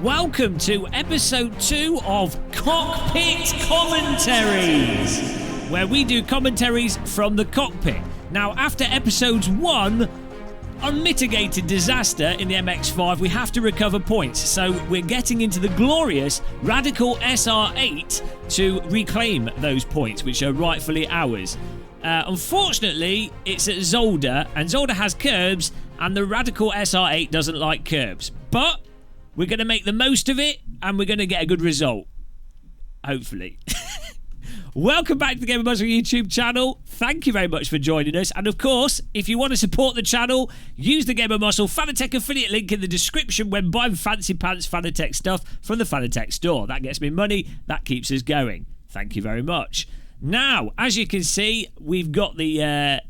Welcome to episode 2 of Cockpit Commentaries, where we do commentaries from the cockpit. Now, after episodes 1, unmitigated disaster in the MX-5, we have to recover points. So we're getting into the glorious Radical SR8 to reclaim those points, which are rightfully ours. Unfortunately, it's at Zolder, and Zolder has curbs, and the Radical SR8 doesn't like curbs. But we're going to make the most of it, and we're going to get a good result. Hopefully. Welcome back to the Gamer Muscle YouTube channel. Thank you very much for joining us. And of course, if you want to support the channel, use the Gamer Muscle Fanatec affiliate link in the description when buying fancy pants Fanatec stuff from the Fanatec store. That gets me money. That keeps us going. Thank you very much. Now, as you can see, we've got the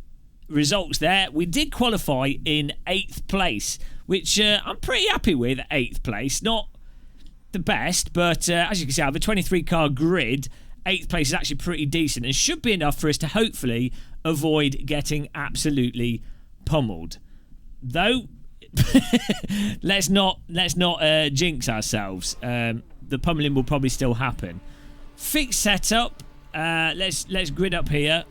results there. We did qualify in 8th place, which I'm pretty happy with. 8th place, not the best, but as you can see, out of a 23-car grid, 8th place is actually pretty decent and should be enough for us to hopefully avoid getting absolutely pummeled. Though, let's not jinx ourselves. The pummeling will probably still happen. Fixed setup. Let's grid up here.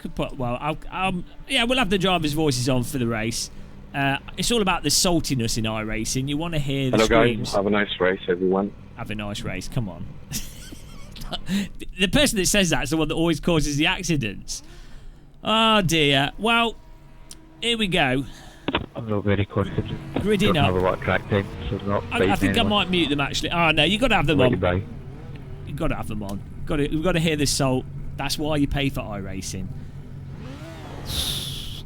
Could put yeah, we'll have the drivers' voices on for the race. It's all about the saltiness in iRacing. You want to hear the screams. Guys, have a nice race, everyone. Have a nice race. Come on. The person that says that is the one that always causes the accidents. Oh dear. Well, here we go. I'm not very confident. Gridding up. Have a right track team, so not I think I might mute them actually. Oh no, you've got to have them on. You've got to have them on. We've got to hear the salt. That's why you pay for iRacing.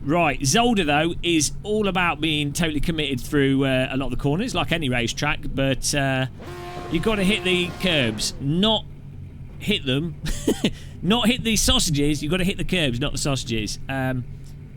Right, Zolder though is all about being totally committed through a lot of the corners, like any racetrack, but you've got to hit the curbs, not hit them. Not hit the sausages. You've got to hit the curbs, not the sausages. And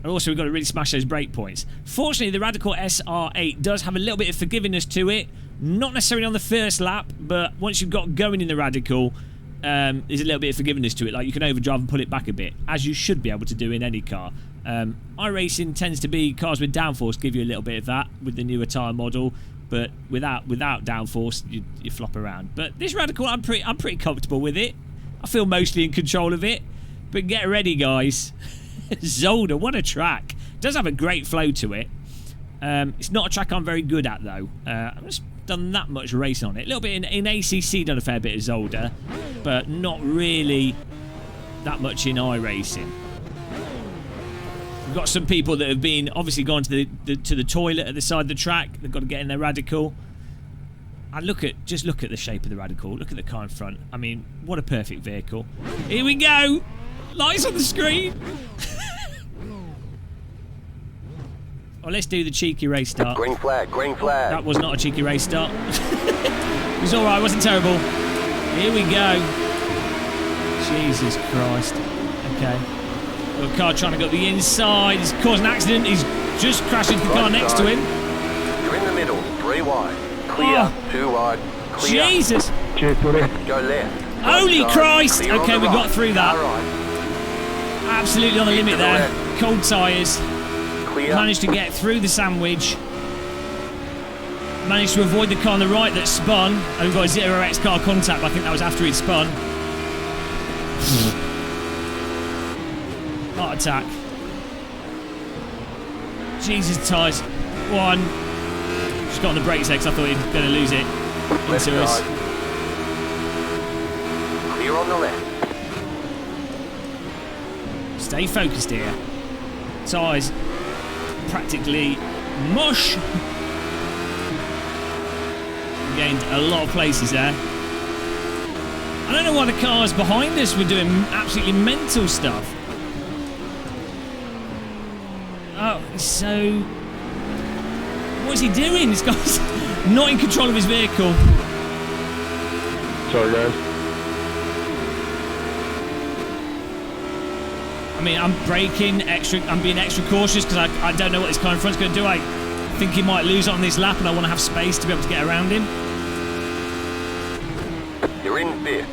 also we've got to really smash those brake points. Fortunately, the Radical SR8 does have a little bit of forgivingness to it. Not necessarily on the first lap, but once you've got going in the Radical, there's a little bit of forgiveness to it. Like you can overdrive and pull it back a bit, as you should be able to do in any car. iRacing tends to be cars with downforce give you a little bit of that with the newer tyre model, but without downforce you flop around. But this Radical, I'm pretty comfortable with it. I feel mostly in control of it. But get ready, guys. Zolder, what a track! It does have a great flow to it. It's not a track I'm very good at though. I've just done that much racing on it. A little bit in ACC, done a fair bit of Zolder, but not really that much in iRacing. We've got some people that have been obviously gone to the toilet at the side of the track. They've got to get in their Radical. And just look at the shape of the Radical. Look at the car in front. I mean, what a perfect vehicle. Here we go. Lights on the screen. Oh, let's do the cheeky race start. Green flag, green flag. That was not a cheeky race start. It was alright, it wasn't terrible. Here we go. Jesus Christ. Okay. Got a car trying to go up the inside. He's caused an accident. He's just crashed into the car next to him. You're in the middle, 3 wide. Clear, 2 wide. Clear. Jesus. Cheers, buddy. Go left. Holy Right Christ. side. Okay, we got through that. Right. Absolutely on the limit there. Cold tyres. Clear. Managed to get through the sandwich. Managed to avoid the car on the right that spun. And we've got a 0x car contact, but I think that was after he'd spun. Heart attack. Jesus, tyres. 1. Just got on the brakes there because I thought he was going to lose it Left into us. side. Clear on the left. Stay focused here. Tyres practically mush. Gained a lot of places there. I don't know why the cars behind us were doing absolutely mental stuff. Oh, he's so... What is he doing? This guy's not in control of his vehicle. Sorry, guys. I mean, I'm braking extra. I'm being extra cautious because I don't know what this car in front's going to do. I think he might lose it on this lap, and I want to have space to be able to get around him. You're in 5th.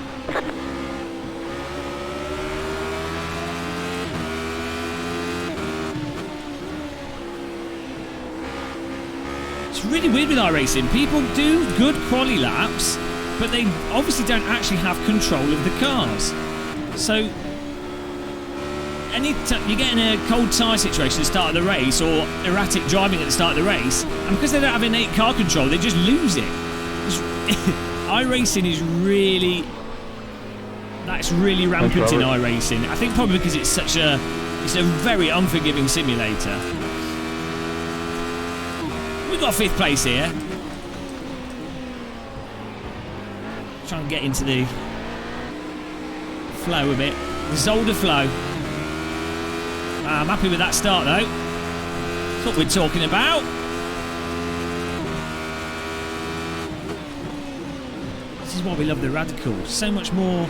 really weird with iRacing. People do good quali laps, but they obviously don't actually have control of the cars. So, you get in a cold tyre situation at the start of the race, or erratic driving at the start of the race, and because they don't have innate car control, they just lose it. iRacing is really... That's really rampant in iRacing. I think probably because it's such a... It's a very unforgiving simulator. We've got 5th place here. Try and get into the flow a bit. The Zolder flow. I'm happy with that start though. That's what we're talking about. This is why we love the Radical. So much more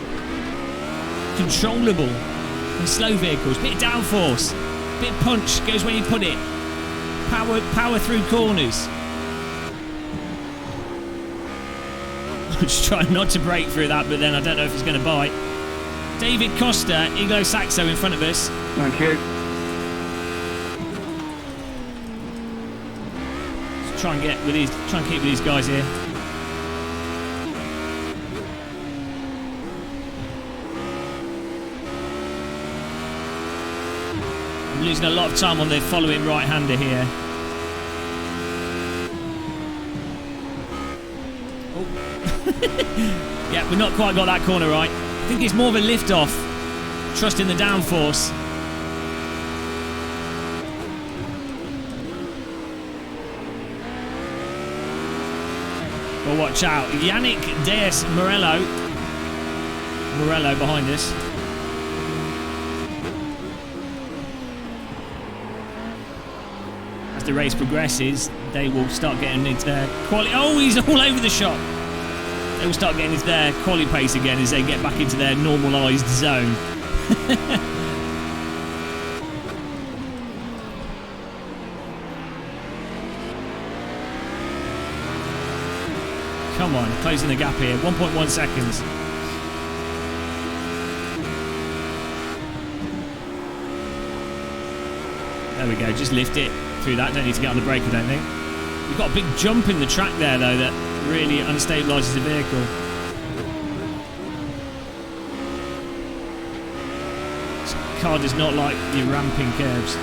controllable than slow vehicles. Bit of downforce, bit of punch, goes where you put it. Power through corners. I'm just trying not to break through that, but then I don't know if it's going to bite. David Costa, Iglo Saxo in front of us. Thank you. Let's try and keep with these guys here. I'm losing a lot of time on the following right-hander here. Oh. Yeah, we've not quite got that corner right. I think it's more of a lift-off. Trust in the downforce. Well, watch out. Yannick Diaz Morello behind us. As the race progresses, they will start getting into their quality. Oh, he's all over the shop. They will start getting into their quali pace again as they get back into their normalised zone. Come on, closing the gap here. 1.1 seconds. There we go, just lift it through that. Don't need to get on the brake, I don't think. You've got a big jump in the track there, though, that really unstabilises the vehicle. This car does not like the ramping curves.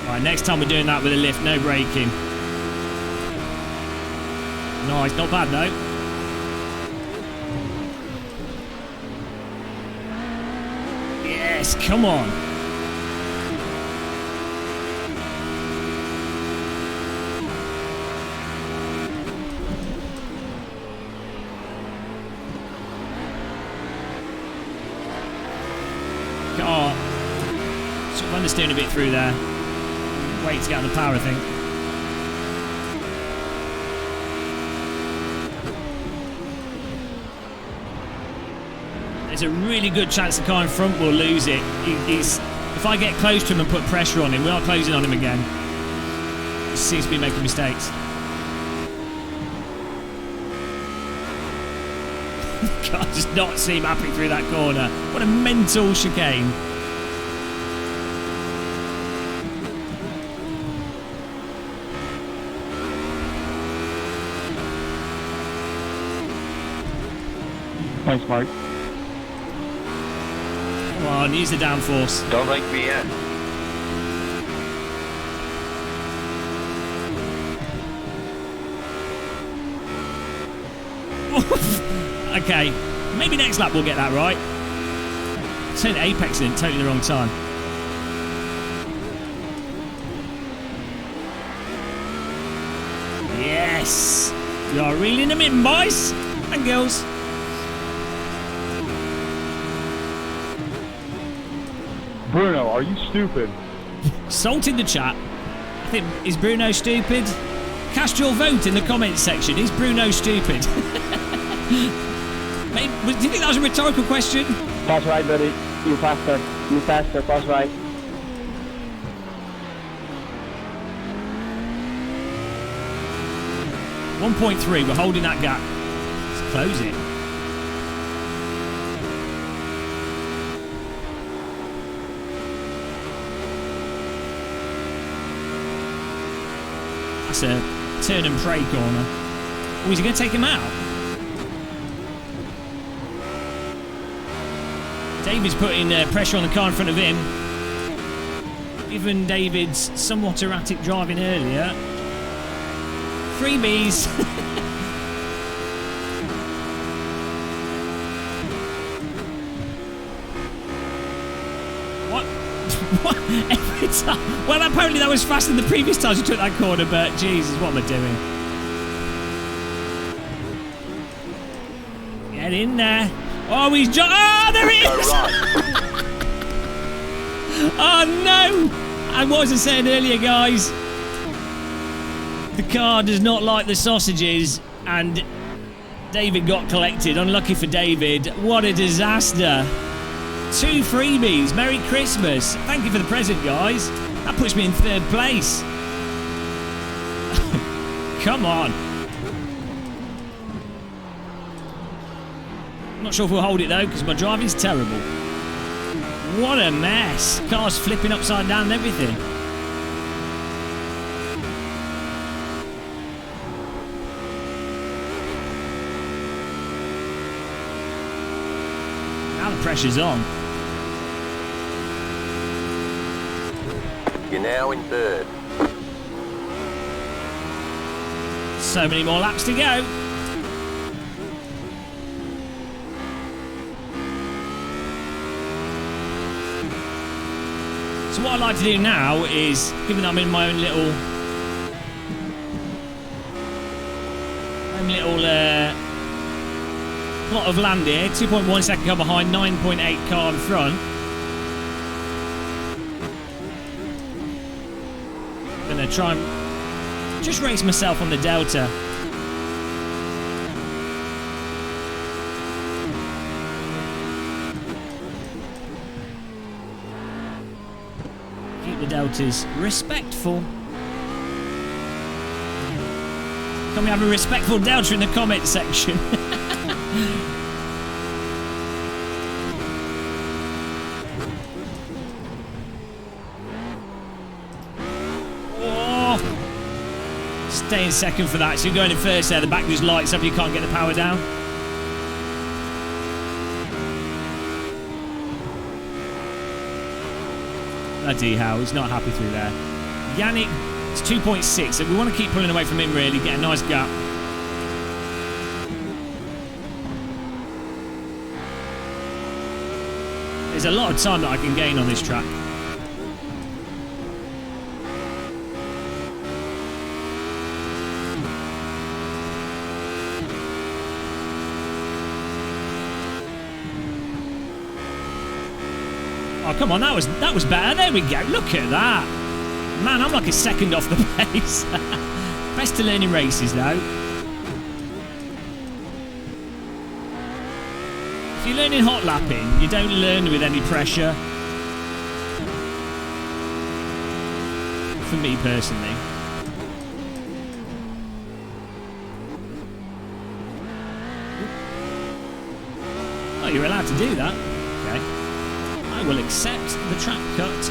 Right, next time we're doing that with a lift, no braking. Nice, not bad though. Yes, come on. Oh, sort of understeering a bit through there. Wait to get on the power, I think. There's a really good chance the car in front will lose it. If I get close to him and put pressure on him, we are closing on him again. He seems to be making mistakes. The car does not seem happy through that corner. What a mental chicane. Thanks, Mark. Come on, use the downforce. Don't make me in. Okay, maybe next lap we'll get that right. Turned apex in totally the wrong time. Yes! We are reeling them in, boys and girls. Bruno, are you stupid? Salt in the chat. I think, is Bruno stupid? Cast your vote in the comments section. Is Bruno stupid? Mate, do you think that was a rhetorical question? Pass right, buddy. You faster. You faster. Pass right. 1.3. We're holding that gap. Let's close it. That's a turn and pray corner. Oh, is he going to take him out? David's putting pressure on the car in front of him. Given David's somewhat erratic driving earlier. Freebies. What? What? Every time. Well, apparently that was faster than the previous times you took that corner, but Jesus, what am I doing? Get in there. Oh, he's oh, there he is! Oh, no! And what was I saying earlier, guys? The car does not like the sausages, and David got collected. Unlucky for David. What a disaster. 2 freebies. Merry Christmas. Thank you for the present, guys. That puts me in 3rd place. Come on. I'm not sure if we'll hold it, though, because my driving's terrible. What a mess. Car's flipping upside down and everything. Now the pressure's on. You're now in 3rd. So many more laps to go. So what I'd like to do now is, given that I'm in my own little plot of land here, 2.1 second car behind, 9.8 car in front. Gonna try and just race myself on the Delta. Keep the Deltas respectful. Can we have a respectful Delta in the comment section? Stay in second for that. So you're going in first there. The back just lights up. You can't get the power down. Bloody hell. He's not happy through there. Yannick, it's 2.6. So we want to keep pulling away from him, really. Get a nice gap. There's a lot of time that I can gain on this track. Oh, come on, that was better. There we go. Look at that. Man, I'm like a second off the pace. Best to learn in races, though. If you're learning hot lapping, you don't learn with any pressure. For me, personally. Oh, you're allowed to do that. Okay. I will accept the track cut.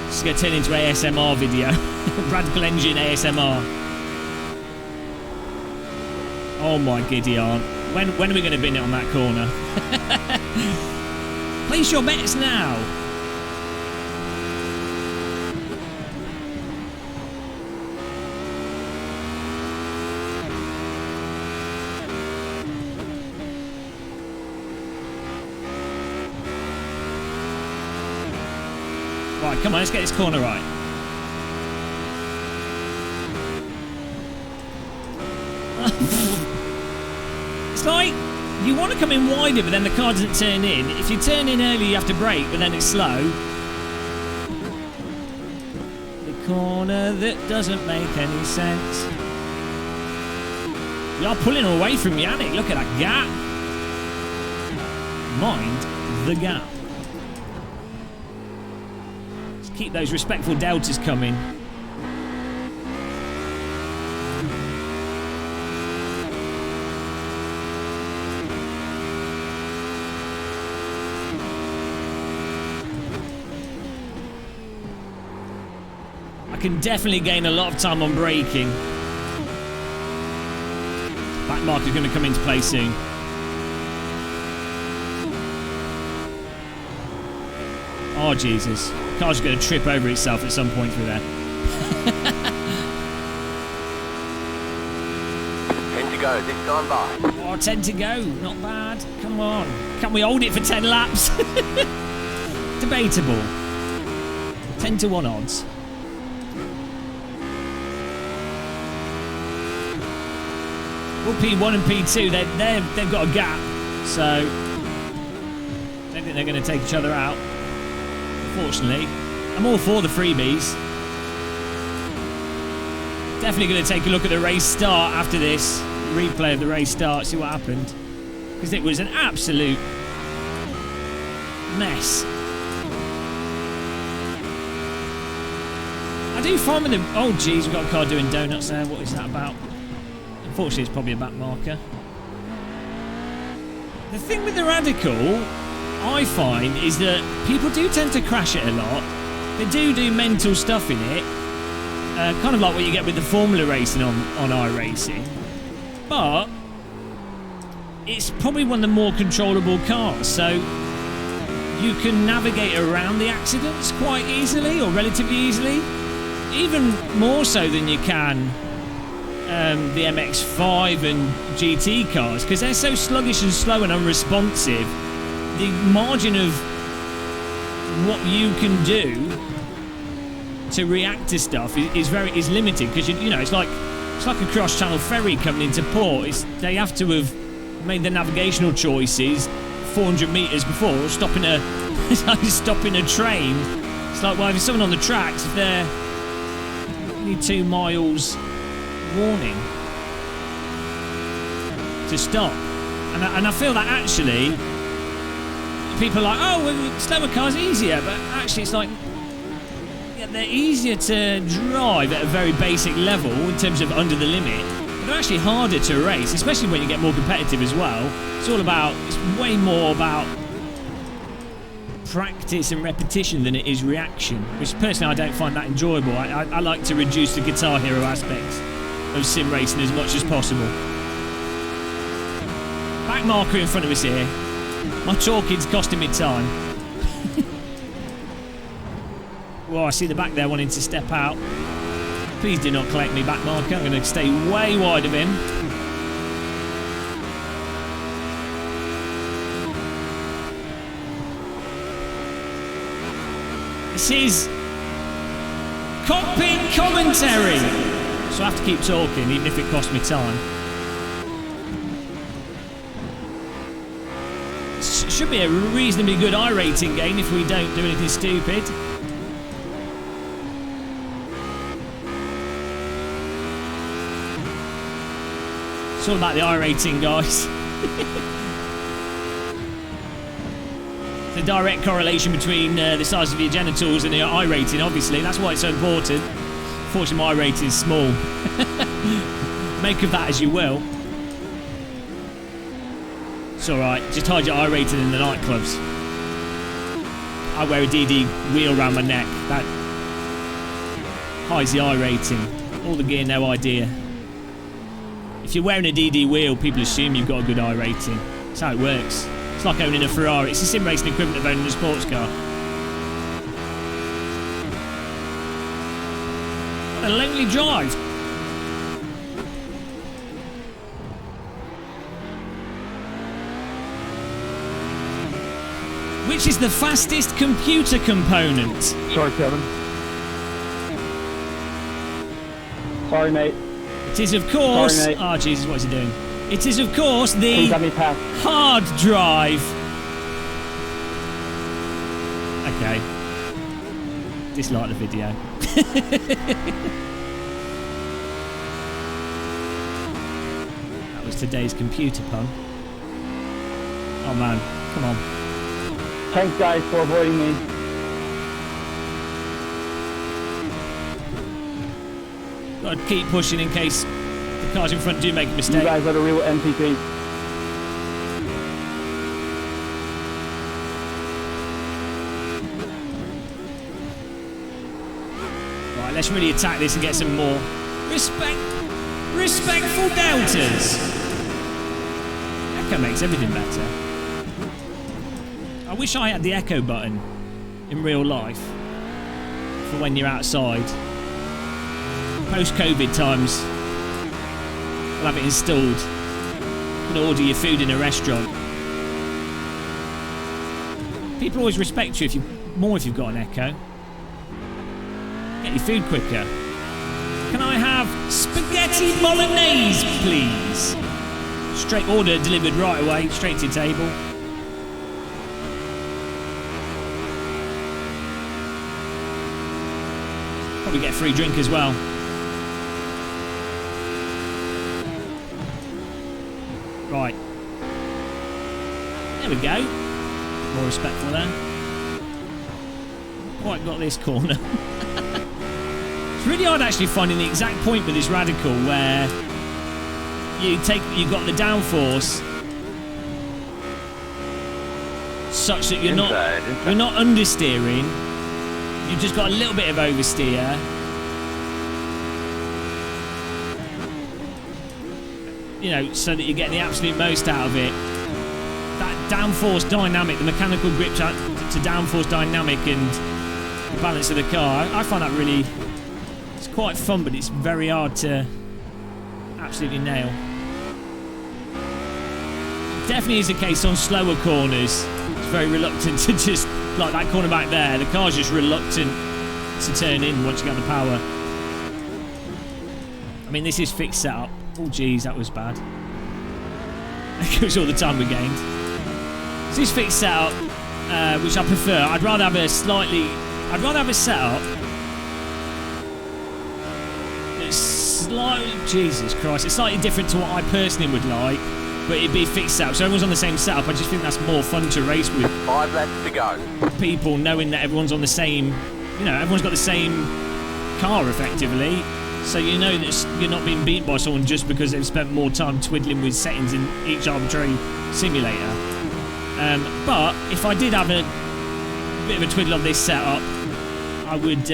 This is going to turn into ASMR video. Radical Engine ASMR. Oh my giddy aunt. When are we going to bin it on that corner? Place your bets now. Right, come on, let's get this corner right. It's like, you want to come in wider, but then the car doesn't turn in. If you turn in early, you have to brake, but then it's slow. The corner that doesn't make any sense. We are pulling away from Yannick. Look at that gap. Mind the gap. Let's keep those respectful deltas coming. I can definitely gain a lot of time on braking. Back marker's going to come into play soon. Oh, Jesus. Car's going to trip over itself at some point through there. 10 to go, this time by. Oh, 10 to go. Not bad. Come on. Can we hold it for 10 laps? Debatable. 10 to 1 odds. Well, P1 and P2, they've got a gap, so I don't think they're going to take each other out, unfortunately. I'm all for the freebies. Definitely going to take a look at the race start after this, replay of the race start, see what happened. Because it was an absolute mess. I do find with them... Oh, geez, we've got a car doing donuts there. What is that about? Unfortunately, it's probably a back marker. The thing with the Radical, I find, is that people do tend to crash it a lot. They do mental stuff in it. Kind of like what you get with the Formula racing on iRacing. But it's probably one of the more controllable cars, so you can navigate around the accidents quite easily, or relatively easily. Even more so than you can the MX-5 and GT cars, because they're so sluggish and slow and unresponsive. The margin of what you can do to react to stuff is limited, because you know it's like a cross-channel ferry coming into port. They have to have made the navigational choices 400 meters before stopping a it's like stopping a train. It's like, well, if there's someone on the tracks, if they're only 2 miles warning to stop, and I feel that actually people are like, oh, well, slower cars are easier, but actually it's like, yeah, they're easier to drive at a very basic level in terms of under the limit, but they're actually harder to race, especially when you get more competitive as well. It's way more about practice and repetition than it is reaction, which personally I don't find that enjoyable. I like to reduce the Guitar Hero aspects of sim racing as much as possible. Back marker in front of us here. My talking's costing me time. Well, I see the back there wanting to step out. Please do not collect me, back marker. I'm going to stay way wide of him. This is Cockpit Commentary. So I have to keep talking, even if it costs me time. Should be a reasonably good iRating game if we don't do anything stupid. It's all about the iRating, guys. The direct correlation between the size of your genitals and your iRating, obviously. That's why it's so important. Unfortunately, my rating is small. Make of that as you will. It's alright, just hide your iRating in the nightclubs. I wear a DD wheel around my neck. That hides the iRating. All the gear, no idea. If you're wearing a DD wheel, people assume you've got a good iRating. That's how it works. It's like owning a Ferrari. It's the sim racing equivalent of owning a sports car. What a lonely drive. Which is the fastest computer component? Sorry, Kevin. Sorry, mate. It is, of course... Sorry, mate. Oh, Jesus, what is he doing? It is, of course, the Please let me pass. hard drive. Okay. Dislike the video. That What's today's computer pun? Oh man, come on. Thanks, guys, for avoiding me. Gotta keep pushing in case the cars in front do make a You mistake. guys are the real MVP. Right, let's really attack this and get some more respectful doubters. Echo makes everything better. I wish I had the echo button in real life for when you're outside. Post-COVID times, I'll have it installed. You can order your food in a restaurant. People always respect you if you've got an echo. Get your food quicker. Can I have spaghetti bolognese, please? Straight order delivered right away, straight to your table. Probably get a free drink as well. Right. There we go. More respectful there. Quite got this corner. It's really hard actually finding the exact point with this Radical where you've got the downforce such that you're not understeering. You've just got a little bit of oversteer. You know, so that you get the absolute most out of it. That downforce dynamic, the mechanical grip to downforce dynamic and the balance of the car, I find that really, it's quite fun, but it's very hard to absolutely nail. Definitely is the case on slower corners. It's very reluctant to just, like that corner back there, the car's just reluctant to turn in once you get the power. I mean, this is fixed setup. Oh geez, that was bad. That goes all the time we gained. So this fixed setup, which I prefer. I'd rather have a setup that's slightly, Jesus Christ, it's slightly different to what I personally would like, but it'd be fixed setup. So everyone's on the same setup. I just think that's more fun to race with. 5 laps to go. People knowing that everyone's on the same, you know, everyone's got the same car effectively. So you know that you're not being beaten by someone just because they've spent more time twiddling with settings in each arbitrary simulator. But if I did have a bit of a twiddle on this setup, I would.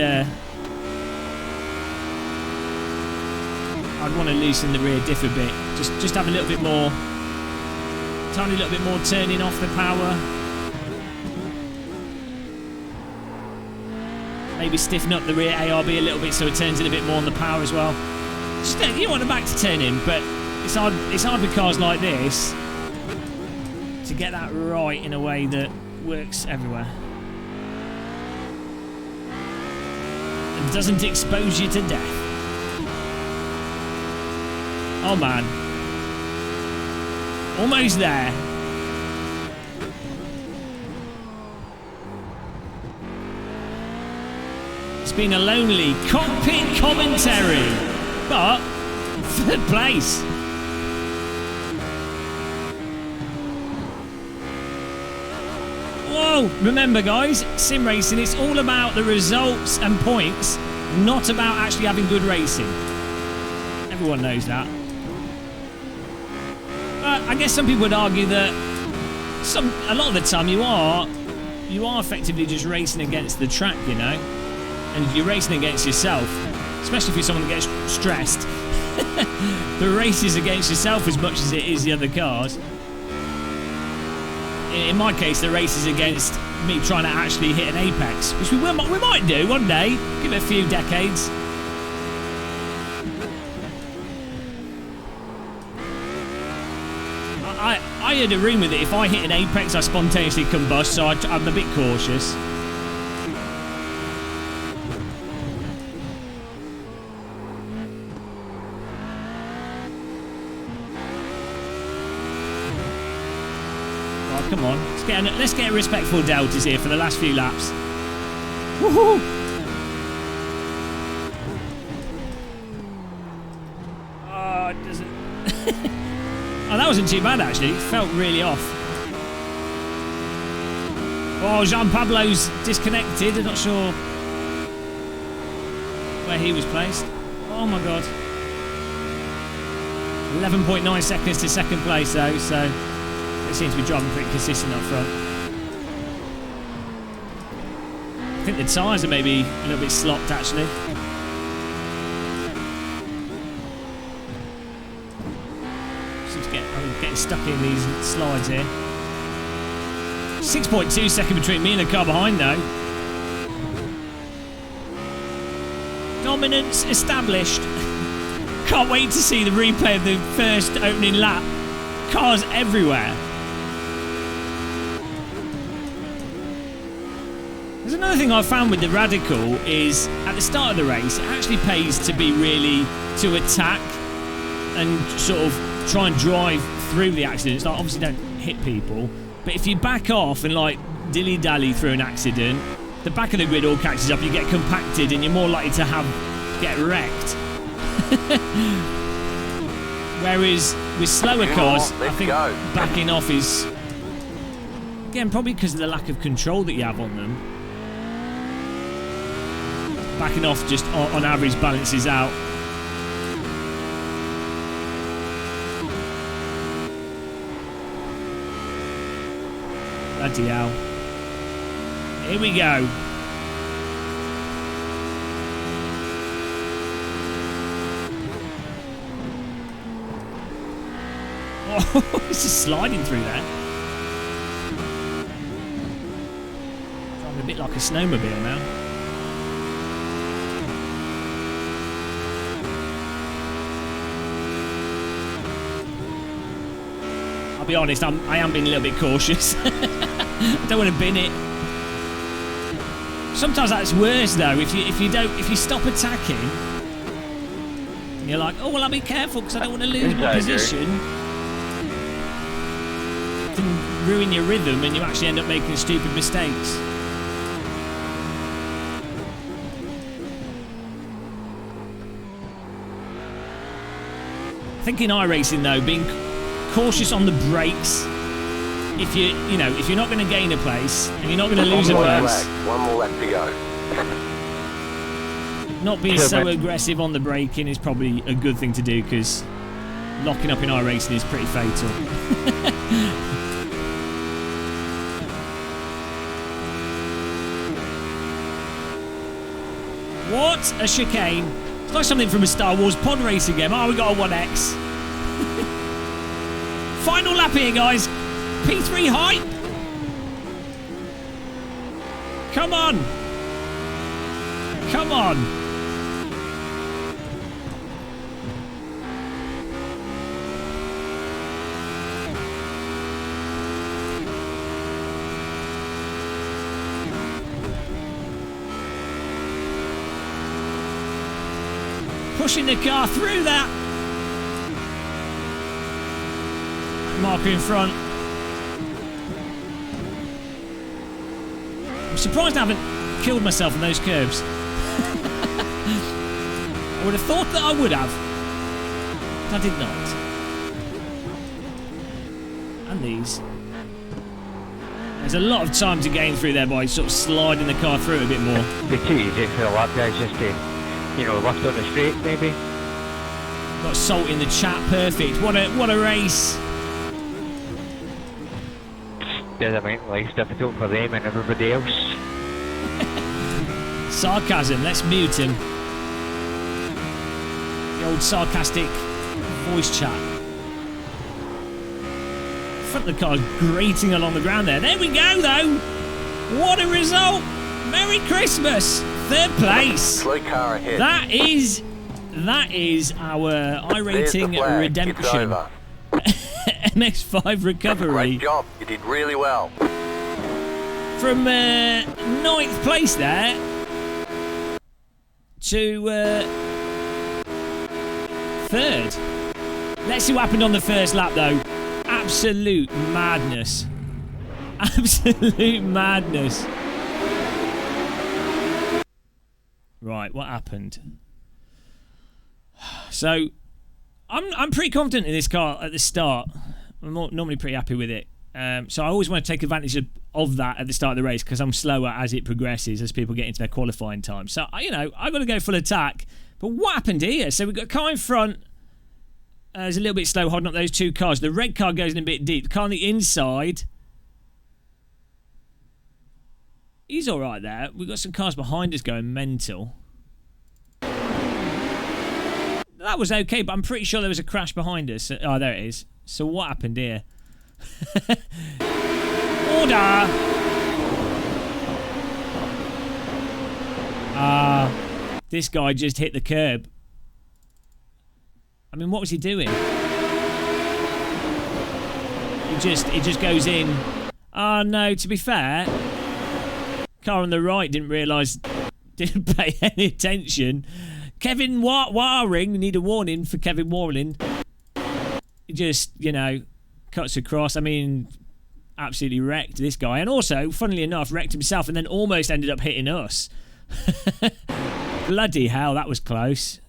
I'd want to loosen the rear diff a bit. Just have a little bit more, tiny little bit more turning off the power. Maybe stiffen up the rear ARB a little bit so it turns in a bit more on the power as well. Just, you don't want the back to turn in, but it's hard with cars like this to get that right in a way that works everywhere. And doesn't expose you to death. Oh man. Almost there. It's been a lonely cockpit commentary, but third place. Whoa! Remember, guys, sim racing, it's all about the results and points, not about actually having good racing. Everyone knows that. I guess some people would argue that a lot of the time you are effectively just racing against the track, you know. And you're racing against yourself, especially if you're someone that gets stressed. The race is against yourself as much as it is the other cars. In my case, the race is against me trying to actually hit an apex, which we might do one day. Give it a few decades. I heard a rumour that if I hit an apex, I spontaneously combust, so I'm a bit cautious. Come on, let's get respectful deltas here for the last few laps. Woohoo! Oh, it doesn't. wasn't too bad actually. It felt really off. Oh, Jean Pablo's disconnected. I'm not sure where he was placed. Oh my god. 11.9 seconds to second place though, so they seem to be driving pretty consistent up front. I think the tyres are maybe a little bit slopped actually. Seems to I'm getting stuck in these slides here. 6.2 second between me and the car behind though. Dominance established. Can't wait to see the replay of the first opening lap. Cars everywhere. There's another thing I found with the Radical is at the start of the race it actually pays to be really to attack and sort of try and drive through the accidents. Like obviously don't hit people, but if you back off and like dilly-dally through an accident, the back of the grid all catches up, you get compacted and you're more likely to get wrecked. Whereas with slower cars, I think backing off is, again, probably because of the lack of control that you have on them. Backing off just on average balances out. Bloody hell. Here we go. Oh, it's just sliding through there. Driving a bit like a snowmobile now. I'll be honest, I am being a little bit cautious. I don't want to bin it. Sometimes that's worse though. If you stop attacking, and you're like, oh well, I'll be careful because I don't want to lose my position. It can ruin your rhythm, and you actually end up making stupid mistakes. I think in iRacing though, being cautious on the brakes. If you're not going to gain a place and you're not going to lose a place, one more lap to go. Not being so aggressive on the braking is probably a good thing to do because locking up in iRacing is pretty fatal. What a chicane! It's like something from a Star Wars pod racing game. Oh, we got a 1X. Final lap here, guys. P3 hype! Come on! Come on! Pushing the car through that! Marker in front. I'm surprised I haven't killed myself in those curves. I would have thought that I would have, but I did not. And these. There's a lot of time to gain through there by sort of sliding the car through a bit more. It'd be too easy for the lap guys just to, lift on the straight maybe. Got Salt in the chat, perfect. What a race. Doesn't make life difficult for them and everybody else. Sarcasm, let's mute him. The old sarcastic voice chat. Front of the car's grating along the ground there. There we go though. What a result. Merry Christmas. Third place. Slow car ahead. That is our iRating redemption. MX5 recovery. Great job. You did really well. From 9th place there to 3rd. Let's see what happened on the first lap though. Absolute madness. Absolute madness. Right, what happened? So I'm pretty confident in this car at the start. I'm normally pretty happy with it. So I always want to take advantage of that at the start of the race because I'm slower as it progresses, as people get into their qualifying time. So, I've got to go full attack. But what happened here? So we've got a car in front. It's a little bit slow holding up those two cars. The red car goes in a bit deep. The car on the inside, he's all right there. We've got some cars behind us going mental. That was okay, but I'm pretty sure there was a crash behind us. Oh, there it is. So what happened here? Order! This guy just hit the curb. I mean, what was he doing? He just goes in. Oh no, to be fair, car on the right didn't pay any attention. Kevin Waring, need a warning for Kevin Waring. He just, cuts across. I mean, absolutely wrecked this guy. And also, funnily enough, wrecked himself and then almost ended up hitting us. Bloody hell, that was close.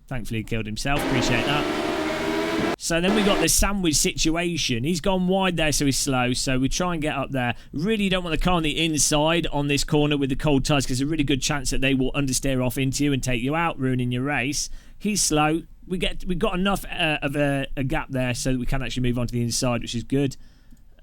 Thankfully, he killed himself. Appreciate that. So then we got this sandwich situation. He's gone wide there, so he's slow. So we try and get up there. Really don't want the car on the inside on this corner with the cold tyres because there's a really good chance that they will understeer off into you and take you out, ruining your race. He's slow. We've got enough of a gap there so that we can actually move on to the inside, which is good.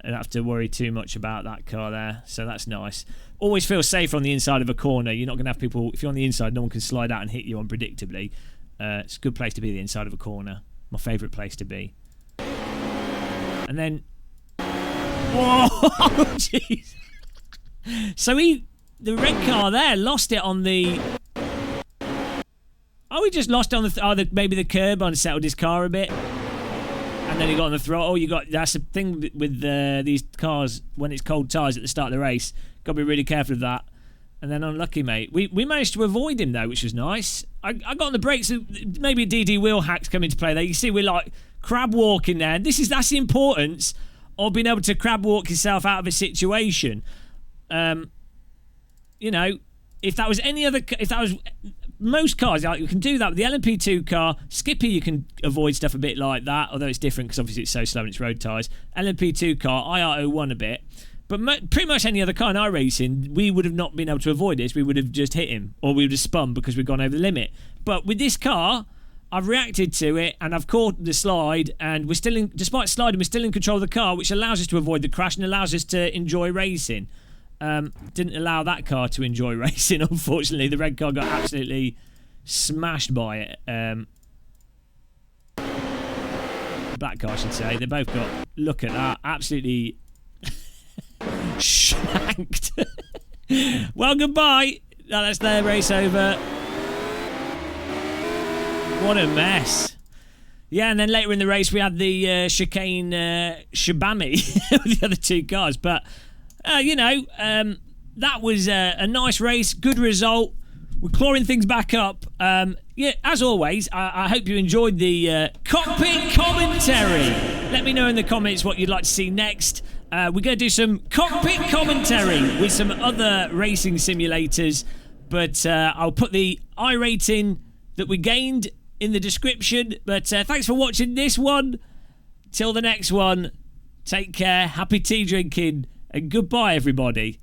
I don't have to worry too much about that car there, so that's nice. Always feel safer on the inside of a corner. You're not going to have people... If you're on the inside, no one can slide out and hit you unpredictably. It's a good place to be, the inside of a corner. My favourite place to be. And then... Whoa! Jeez! So the red car there lost it on the... Oh, he just lost it on the... maybe the curb unsettled his car a bit. And then he got on the throttle. That's the thing with these cars when it's cold tyres at the start of the race. Got to be really careful of that. And then unlucky, mate. We managed to avoid him though, which was nice. I got on the brakes. Maybe a DD wheel hack's come into play there. You see, we're like crab walking there. That's the importance of being able to crab walk yourself out of a situation. If that was most cars, you can do that with the LMP2 car. Skippy, you can avoid stuff a bit like that, although it's different because obviously it's so slow and it's road tyres. LMP2 car, IR01 a bit. But pretty much any other car in iRacing, we would have not been able to avoid this. We would have just hit him, or we would have spun because we've gone over the limit. But with this car, I've reacted to it, and I've caught the slide, and despite sliding, we're still in control of the car, which allows us to avoid the crash and allows us to enjoy racing. Didn't allow that car to enjoy racing, unfortunately. The red car got absolutely smashed by it. The black car, I should say. They both got, look at that, absolutely shanked. Well, goodbye. That's their race over. What a mess. Yeah, and then later in the race we had the chicane shabami with the other two cars. But, that was a nice race. Good result. We're clawing things back up. As always, I hope you enjoyed the cockpit commentary. Let me know in the comments what you'd like to see next. We're going to do some cockpit commentary with some other racing simulators, but I'll put the iRating that we gained in the description. But thanks for watching this one. Till the next one, take care, happy tea drinking, and goodbye, everybody.